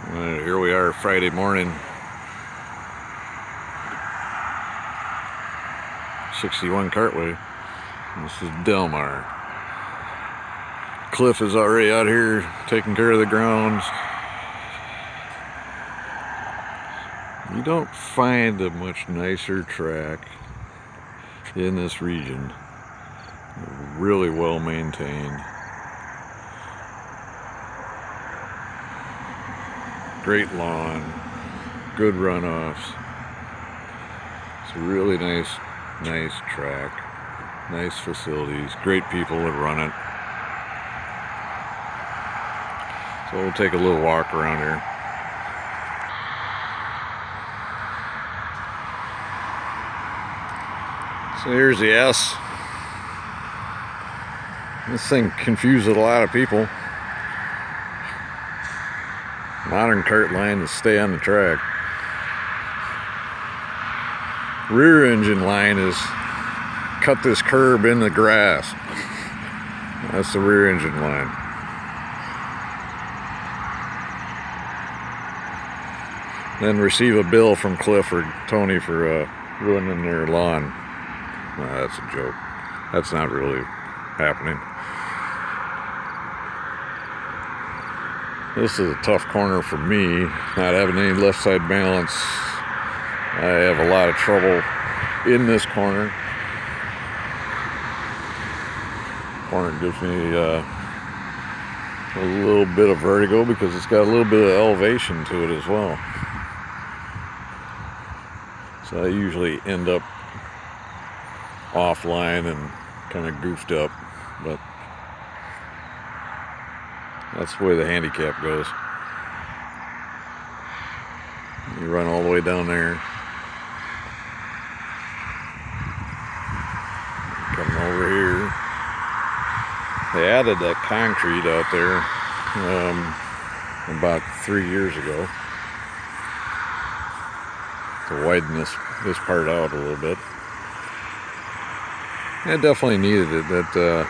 Here we are Friday morning, 61 Kartway. This is Delmar. Cliff is already out here taking care of the grounds. You don't find a much nicer track in this region. Really well maintained. Great lawn, good runoffs. It's a really nice track, nice facilities, great people that run it. So we'll take a little walk around here. So here's the S. This thing confuses a lot of people. Modern kart line to stay on the track. Rear engine line is cut this curb in the grass. That's the rear engine line. Then receive a bill from Cliff or Tony for ruining their lawn. That's a joke. That's not really happening. This is a tough corner for me, not having any left side balance. I have a lot of trouble in this corner. Corner gives me a little bit of vertigo because it's got a little bit of elevation to it as well. So I usually end up offline and kind of goofed up, but that's the way the handicap goes. You run all the way down there. Coming over here. They added that concrete out there about 3 years ago to widen this part out a little bit. It definitely needed it. That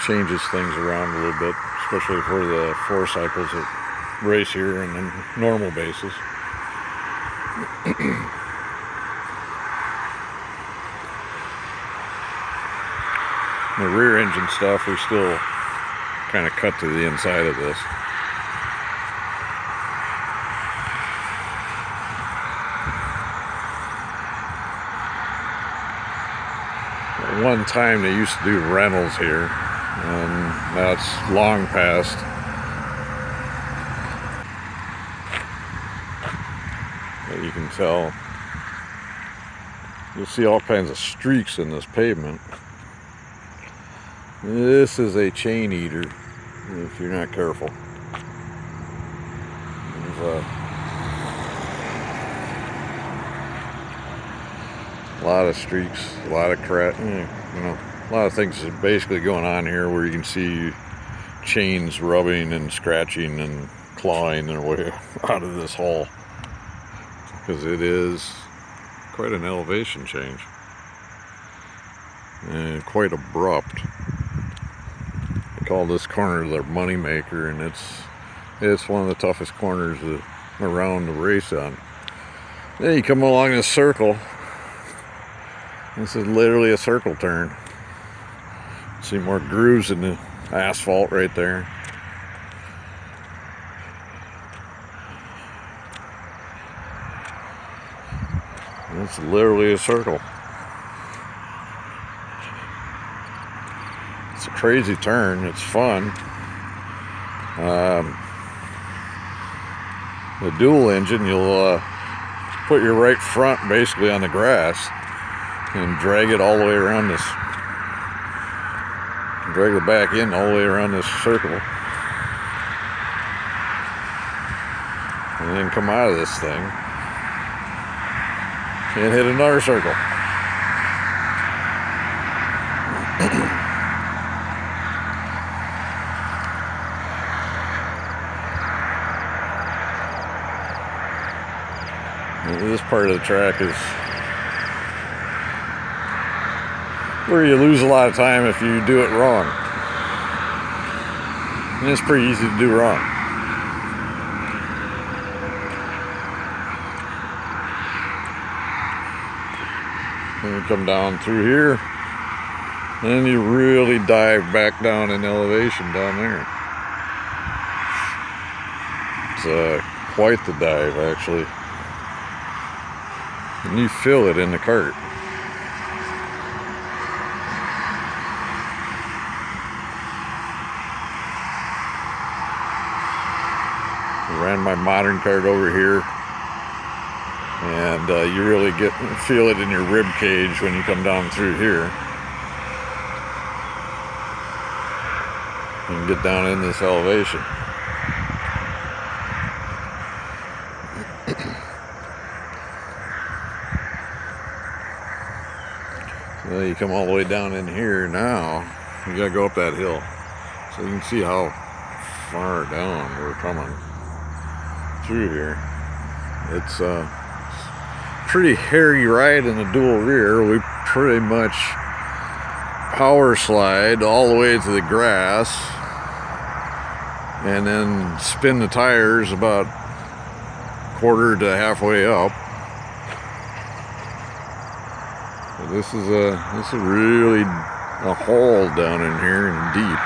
changes things around a little bit, especially for the 4 cycles that race here on a normal basis. The rear engine stuff, we still kind of cut to the inside of this. At one time they used to do rentals here, and that's long past. But you can tell, you'll see all kinds of streaks in this pavement. This is a chain eater if you're not careful. There's a lot of streaks, a lot of crap, a lot of things is basically going on here where you can see chains rubbing and scratching and clawing their way out of this hole, because it is quite an elevation change and quite abrupt. They call this corner their money maker, and it's one of the toughest corners around to race on. Then you come along this circle. This is literally a circle turn. See more grooves in the asphalt right there. It's literally a circle. It's a crazy turn. It's fun. The dual engine, you'll put your right front basically on the grass and drag it all the way around this. Drag the back end all the way around this circle. And then come out of this thing and hit another circle. This part of the track is where you lose a lot of time if you do it wrong. And it's pretty easy to do wrong. Then you come down through here, and you really dive back down in elevation down there. It's quite the dive, actually. And you feel it in the kart. I ran my modern kart over here, and you really feel it in your rib cage when you come down through here. You can get down in this elevation. So you come all the way down in here now. You gotta go up that hill, so you can see how far down we're coming through here. It's a pretty hairy ride in the dual rear. We pretty much power slide all the way to the grass and then spin the tires about quarter to halfway up. So this is really a hole down in here and deep.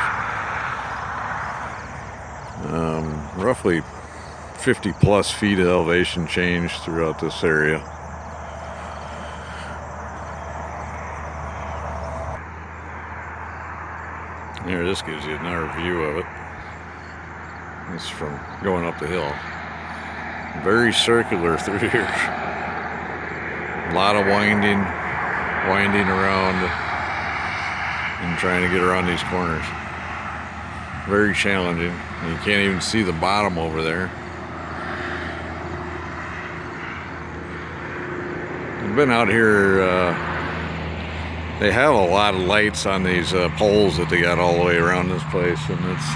Roughly 50 plus feet of elevation change throughout this area. There, this gives you another view of it. It's from going up the hill. Very circular through here. A lot of winding around and trying to get around these corners. Very challenging. You can't even see the bottom over there. I've been out here, they have a lot of lights on these poles that they got all the way around this place, and it's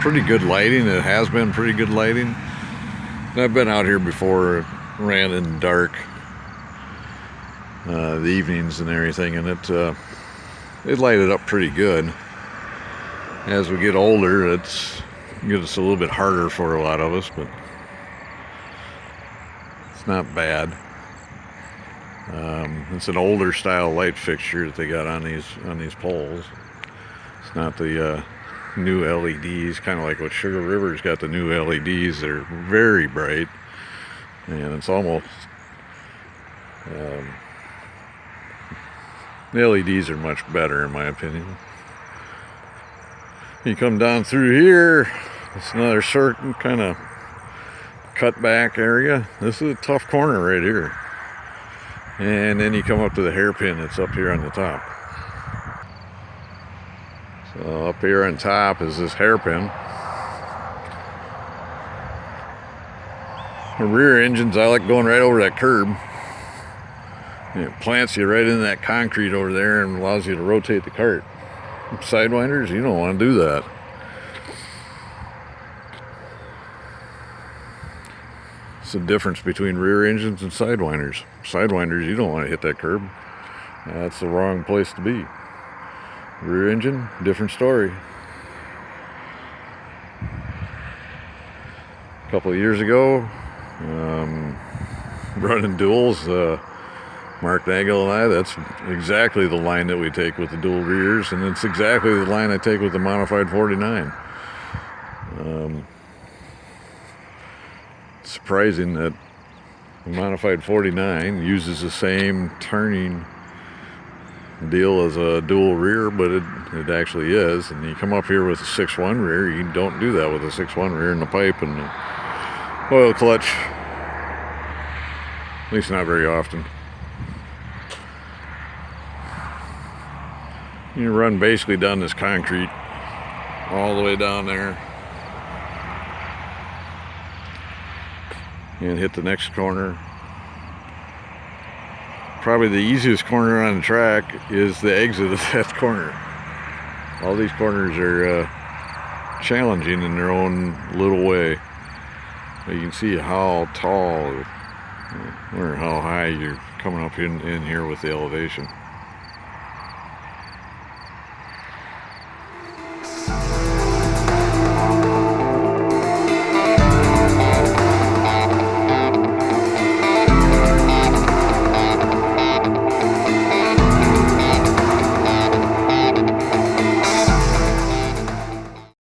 pretty good lighting. It has been pretty good lighting. And I've been out here before, ran in dark the evenings and everything, and it lighted up pretty good. As we get older, it gets a little bit harder for a lot of us, but it's not bad. It's an older style light fixture that they got on these poles. It's not the new LEDs, kind of like what Sugar River's got, the new LEDs. They're very bright, and it's almost the LEDs are much better in my opinion. You come down through here, it's another certain kind of cut back area. This is a tough corner right here. And then you come up to the hairpin that's up here on the top. So up here on top is this hairpin. The rear engines, I like going right over that curb. It plants you right in that concrete over there and allows you to rotate the kart. Sidewinders, you don't want to do that. It's the difference between rear engines and sidewinders. Sidewinders, you don't want to hit that curb. That's the wrong place to be. Rear engine, different story. A couple of years ago, running duals, Mark Nagel and I, that's exactly the line that we take with the dual rears, and it's exactly the line I take with the modified 49. It's surprising that the modified 49 uses the same turning deal as a dual rear, but it actually is. And you come up here with a 6.1 rear, you don't do that with a 6.1 rear in the pipe and the oil clutch, at least not very often. You run basically down this concrete all the way down there and hit the next corner. Probably the easiest corner on the track is the exit of that corner. All these corners are challenging in their own little way. But you can see how tall or how high you're coming up in here with the elevation.